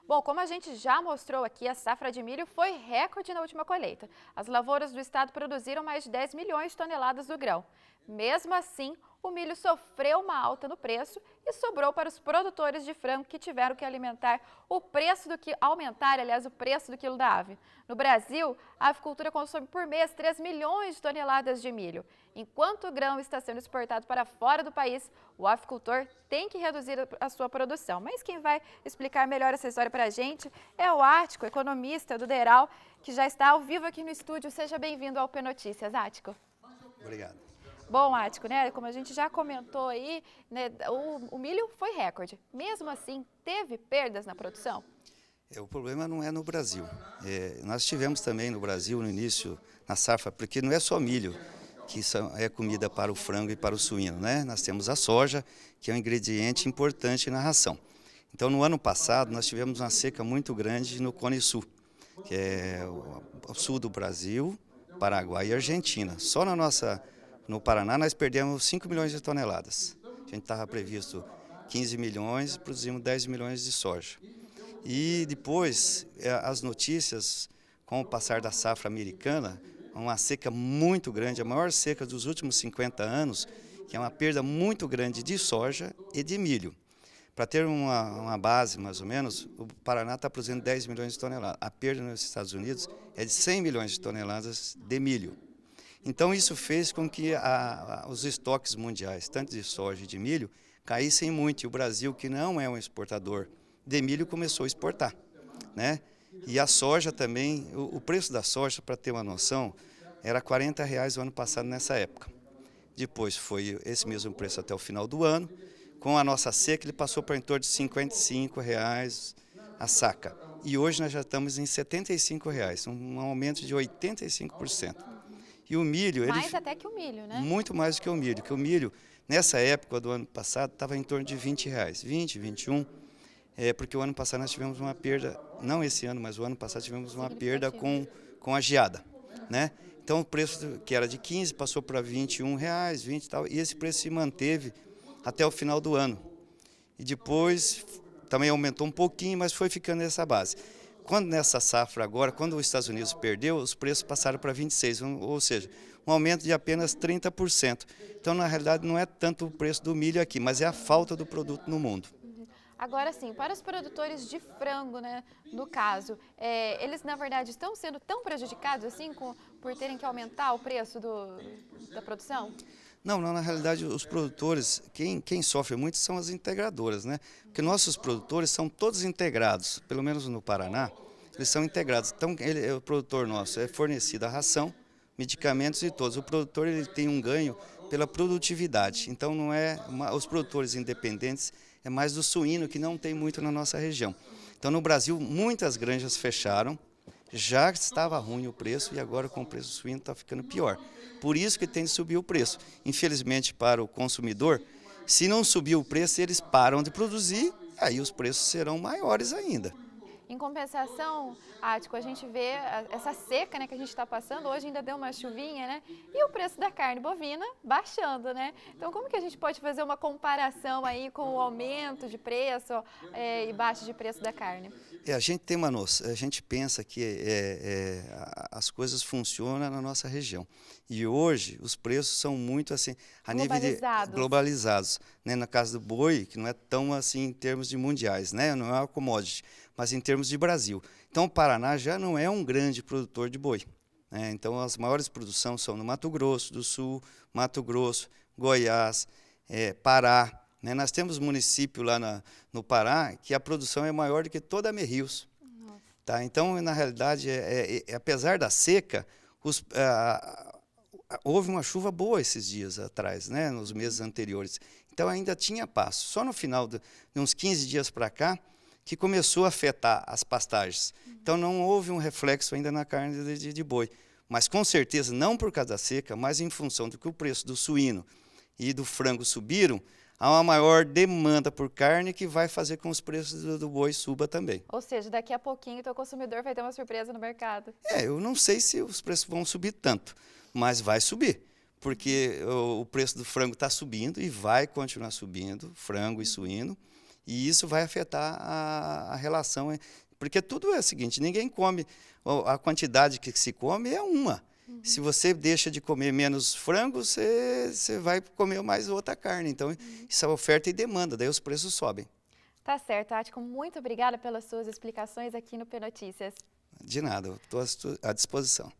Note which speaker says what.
Speaker 1: Bom, como a gente já mostrou aqui, a safra de milho foi recorde na última colheita. As lavouras do estado produziram mais de 10 milhões de toneladas do grão. Mesmo assim, o milho sofreu uma alta no preço e sobrou para os produtores de frango que tiveram que aumentar, aliás, o preço do quilo da ave. No Brasil, a avicultura consome por mês 3 milhões de toneladas de milho. Enquanto o grão está sendo exportado para fora do país, o avicultor tem que reduzir a sua produção. Mas quem vai explicar melhor essa história para a gente é o Ático, economista do DERAL, que já está ao vivo aqui no estúdio. Seja bem-vindo ao P Notícias, Ático.
Speaker 2: Obrigado.
Speaker 1: Bom, Ático, né, como a gente já comentou aí, né, o milho foi recorde. Mesmo assim, teve perdas na produção?
Speaker 2: O problema não é no Brasil. Nós tivemos também no Brasil, no início, na safra, porque não é só milho que é comida para o frango e para o suíno, né? Nós temos a soja, que é um ingrediente importante na ração. Então, no ano passado, nós tivemos uma seca muito grande no Cone Sul, que é o sul do Brasil, Paraguai e Argentina. Só no Paraná, nós perdemos 5 milhões de toneladas. A gente estava previsto 15 milhões, produzimos 10 milhões de soja. E depois, as notícias, com o passar da safra americana, uma seca muito grande, a maior seca dos últimos 50 anos, que é uma perda muito grande de soja e de milho. Para ter uma base, mais ou menos, o Paraná está produzindo 10 milhões de toneladas. A perda nos Estados Unidos é de 100 milhões de toneladas de milho. Então, isso fez com que os estoques mundiais, tanto de soja e de milho, caíssem muito. E o Brasil, que não é um exportador de milho, começou a exportar, né? E a soja também, o preço da soja, para ter uma noção, era R$40 o ano passado nessa época. Depois foi esse mesmo preço até o final do ano. Com a nossa seca, ele passou para em torno de R$55 a saca. E hoje nós já estamos em R$75, um aumento de 85%. E o milho...
Speaker 1: Mais até que o milho, né?
Speaker 2: Muito mais do que o milho, nessa época do ano passado, estava em torno de R$20, 20, 21. Porque o ano passado nós tivemos uma perda, não esse ano, mas o ano passado tivemos uma perda com a geada, né? Então o preço que era de 15 passou para R$21, 20 e tal, e esse preço se manteve até o final do ano. E depois também aumentou um pouquinho, mas foi ficando nessa base. Quando nessa safra agora, quando os Estados Unidos perdeu, os preços passaram para 26, ou seja, um aumento de apenas 30%. Então, na realidade, não é tanto o preço do milho aqui, mas é a falta do produto no mundo.
Speaker 1: Agora sim, para os produtores de frango, né, no caso, eles na verdade estão sendo tão prejudicados assim por terem que aumentar o preço da produção?
Speaker 2: Não, na realidade os produtores, quem sofre muito são as integradoras, né? Porque nossos produtores são todos integrados, pelo menos no Paraná, eles são integrados. Então o produtor nosso é fornecido a ração, medicamentos e todos. O produtor ele tem um ganho pela produtividade, então não é os produtores independentes, é mais do suíno, que não tem muito na nossa região. Então no Brasil muitas granjas fecharam, já estava ruim o preço e agora com o preço do suíno está ficando pior. Por isso que tem de subir o preço. Infelizmente para o consumidor, se não subir o preço, eles param de produzir, aí os preços serão maiores ainda.
Speaker 1: Em compensação, Ático, a gente vê essa seca, né, que a gente está passando, hoje ainda deu uma chuvinha, né? E o preço da carne bovina baixando, né? Então, como que a gente pode fazer uma comparação aí com o aumento de preço e baixa de preço da carne?
Speaker 2: A gente tem uma noção, a gente pensa que as coisas funcionam na nossa região. E hoje os preços são muito assim, a nível de globalizados, né? Na casa do boi, que não é tão assim em termos de mundiais, né? Não é uma commodity, mas em termos de Brasil. Então o Paraná já não é um grande produtor de boi, né? Então as maiores produções são no Mato Grosso do Sul, Mato Grosso, Goiás, Pará. Nós temos município lá no Pará que a produção é maior do que toda a Merrios. Tá? Então, na realidade, apesar da seca, houve uma chuva boa esses dias atrás, né, nos meses anteriores. Então, ainda tinha pasto. Só no final de uns 15 dias para cá que começou a afetar as pastagens. Então, não houve um reflexo ainda na carne de boi. Mas, com certeza, não por causa da seca, mas em função do que o preço do suíno e do frango subiram, há uma maior demanda por carne que vai fazer com que os preços do boi suba também.
Speaker 1: Ou seja, daqui a pouquinho o consumidor vai ter uma surpresa no mercado.
Speaker 2: Eu não sei se os preços vão subir tanto, mas vai subir, porque o preço do frango está subindo e vai continuar subindo, frango e suíno, E isso vai afetar a relação, porque tudo é o seguinte, ninguém come, a quantidade que se come é uma. Se você deixa de comer menos frango, você vai comer mais outra carne. Então, isso é oferta e demanda, daí os preços sobem.
Speaker 1: Tá certo, Ático. Muito obrigada pelas suas explicações aqui no P Notícias.
Speaker 2: De nada, estou à disposição.